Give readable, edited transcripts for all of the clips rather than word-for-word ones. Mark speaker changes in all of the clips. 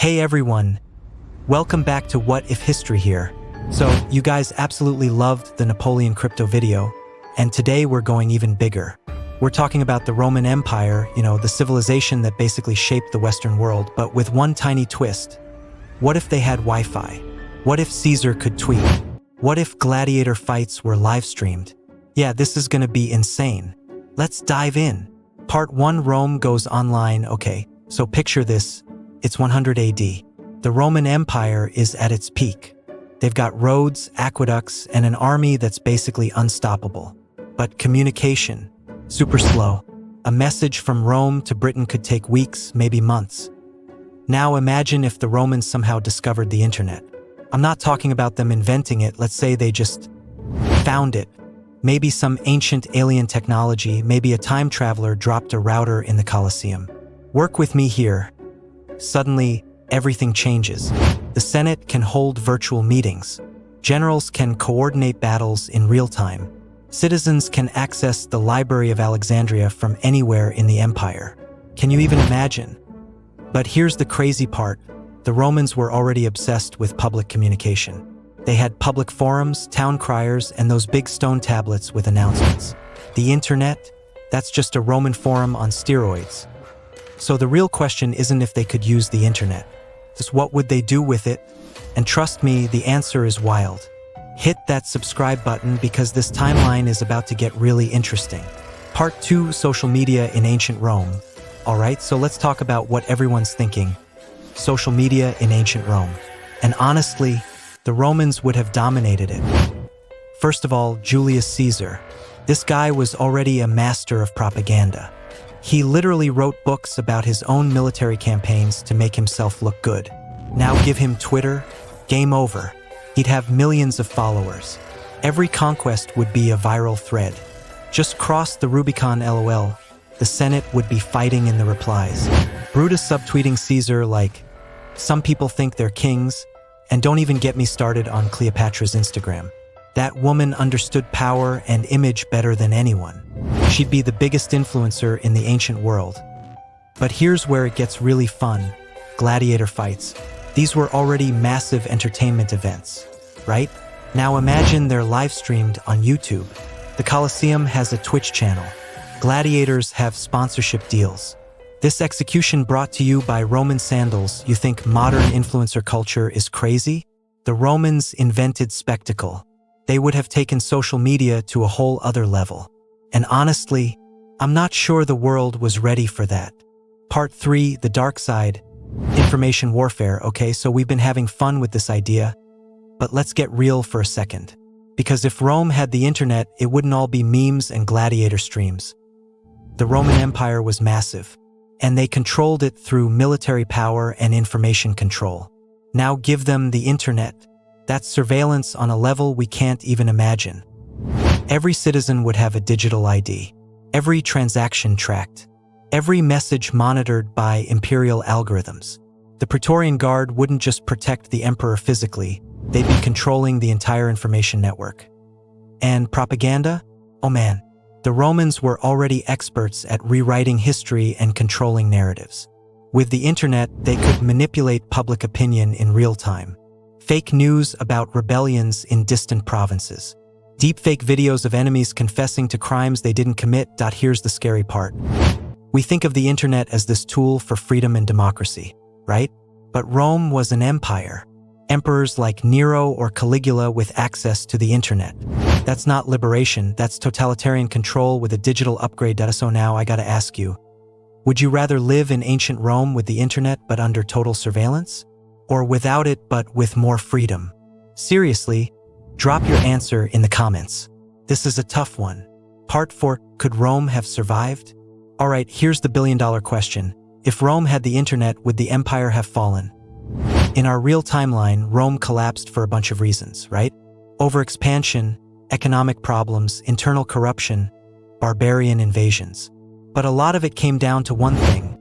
Speaker 1: Hey everyone, welcome back to What If History Here. So, you guys absolutely loved the Napoleon crypto video, and today we're going even bigger. We're talking about the Roman Empire, the civilization that basically shaped the Western world, but with one tiny twist. What if they had Wi-Fi? What if Caesar could tweet? What if gladiator fights were live-streamed? Yeah, this is gonna be insane. Let's dive in. Part 1, Rome goes online. Okay, so picture this. It's 100 AD. The Roman Empire is at its peak. They've got roads, aqueducts, and an army that's basically unstoppable. But communication, super slow. A message from Rome to Britain could take weeks, maybe months. Now imagine if the Romans somehow discovered the internet. I'm not talking about them inventing it, let's say they just found it. Maybe some ancient alien technology, maybe a time traveler dropped a router in the Colosseum. Work with me here. Suddenly, everything changes. The Senate can hold virtual meetings. Generals can coordinate battles in real time. Citizens can access the Library of Alexandria from anywhere in the empire. Can you even imagine? But here's the crazy part. The Romans were already obsessed with public communication. They had public forums, town criers, and those big stone tablets with announcements. The internet? That's just a Roman forum on steroids. So the real question isn't if they could use the internet. Just what would they do with it? And trust me, the answer is wild. Hit that subscribe button because this timeline is about to get really interesting. Part 2, Social Media in Ancient Rome. Alright, so let's talk about what everyone's thinking. Social media in ancient Rome. And honestly, the Romans would have dominated it. First of all, Julius Caesar. This guy was already a master of propaganda. He literally wrote books about his own military campaigns to make himself look good. Now give him Twitter, game over. He'd have millions of followers. Every conquest would be a viral thread. Just cross the Rubicon LOL. The Senate would be fighting in the replies. Brutus subtweeting Caesar like, some people think they're kings, and don't even get me started on Cleopatra's Instagram. That woman understood power and image better than anyone. She'd be the biggest influencer in the ancient world. But here's where it gets really fun. Gladiator fights. These were already massive entertainment events, right? Now imagine they're live-streamed on YouTube. The Colosseum has a Twitch channel. Gladiators have sponsorship deals. This execution brought to you by Roman sandals. You think modern influencer culture is crazy? The Romans invented spectacle. They would have taken social media to a whole other level. And honestly, I'm not sure the world was ready for that. Part 3, the dark side, information warfare. Okay, so we've been having fun with this idea, but let's get real for a second. Because if Rome had the internet, it wouldn't all be memes and gladiator streams. The Roman Empire was massive, and they controlled it through military power and information control. Now give them the internet. That's surveillance on a level we can't even imagine. Every citizen would have a digital ID, every transaction tracked, every message monitored by imperial algorithms. The Praetorian Guard wouldn't just protect the emperor physically, they'd be controlling the entire information network. And propaganda? Oh man, the Romans were already experts at rewriting history and controlling narratives. With the internet, they could manipulate public opinion in real time. Fake news about rebellions in distant provinces. Deepfake videos of enemies confessing to crimes they didn't commit. Here's the scary part. We think of the internet as this tool for freedom and democracy, right? But Rome was an empire. Emperors like Nero or Caligula with access to the internet. That's not liberation, that's totalitarian control with a digital upgrade. So now I gotta ask you, would you rather live in ancient Rome with the internet but under total surveillance? Or without it but with more freedom? Seriously, drop your answer in the comments. This is a tough one. Part 4, could Rome have survived? Alright, here's the billion-dollar question. If Rome had the internet, would the empire have fallen? In our real timeline, Rome collapsed for a bunch of reasons, right? Overexpansion, economic problems, internal corruption, barbarian invasions. But a lot of it came down to one thing.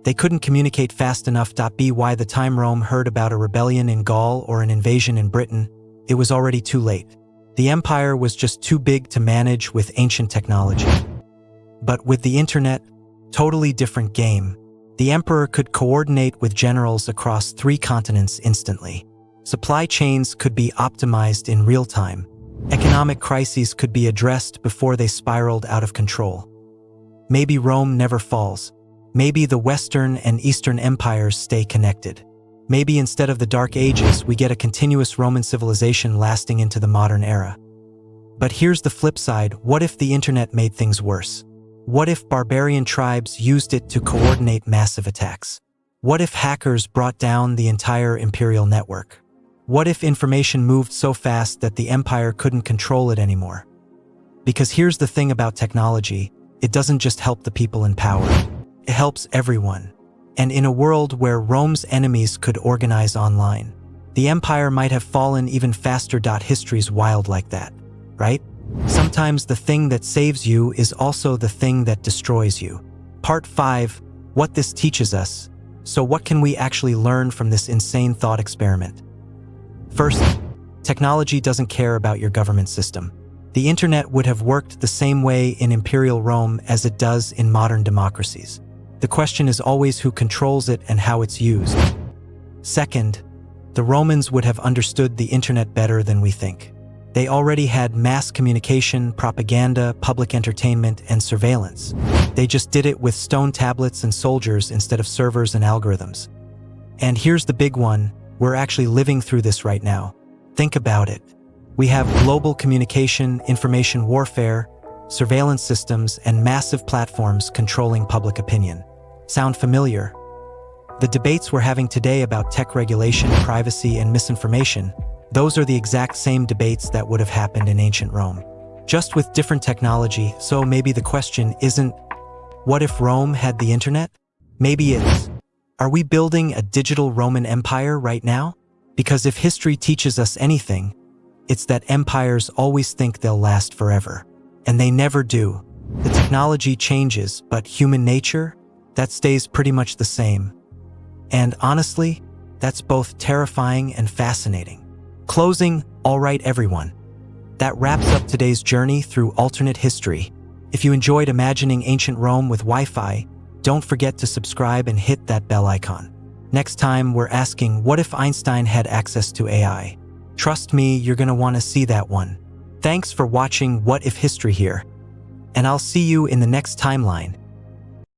Speaker 1: They couldn't communicate fast enough. By the time Rome heard about a rebellion in Gaul or an invasion in Britain, it was already too late. The empire was just too big to manage with ancient technology. But with the internet, totally different game. The emperor could coordinate with generals across 3 continents instantly. Supply chains could be optimized in real time. Economic crises could be addressed before they spiraled out of control. Maybe Rome never falls. Maybe the Western and Eastern empires stay connected. Maybe instead of the Dark Ages, we get a continuous Roman civilization lasting into the modern era. But here's the flip side. What if the internet made things worse? What if barbarian tribes used it to coordinate massive attacks? What if hackers brought down the entire imperial network? What if information moved so fast that the empire couldn't control it anymore? Because here's the thing about technology, it doesn't just help the people in power. It helps everyone. And in a world where Rome's enemies could organize online, the empire might have fallen even faster. History's wild like that, right? Sometimes the thing that saves you is also the thing that destroys you. Part 5, what this teaches us. So what can we actually learn from this insane thought experiment? First, technology doesn't care about your government system. The internet would have worked the same way in imperial Rome as it does in modern democracies. The question is always who controls it and how it's used. Second, the Romans would have understood the internet better than we think. They already had mass communication, propaganda, public entertainment, and surveillance. They just did it with stone tablets and soldiers instead of servers and algorithms. And here's the big one, we're actually living through this right now. Think about it. We have global communication, information warfare, surveillance systems, and massive platforms controlling public opinion. Sound familiar? The debates we're having today about tech regulation, privacy, and misinformation, those are the exact same debates that would have happened in ancient Rome, just with different technology. So maybe the question isn't, what if Rome had the internet? Maybe it's, are we building a digital Roman empire right now? Because if history teaches us anything, it's that empires always think they'll last forever. And they never do. The technology changes, but human nature, that stays pretty much the same. And honestly, that's both terrifying and fascinating. Closing, all right everyone. That wraps up today's journey through alternate history. If you enjoyed imagining ancient Rome with Wi-Fi, don't forget to subscribe and hit that bell icon. Next time, we're asking, what if Einstein had access to AI? Trust me, you're gonna want to see that one. Thanks for watching What If History Here, and I'll see you in the next timeline.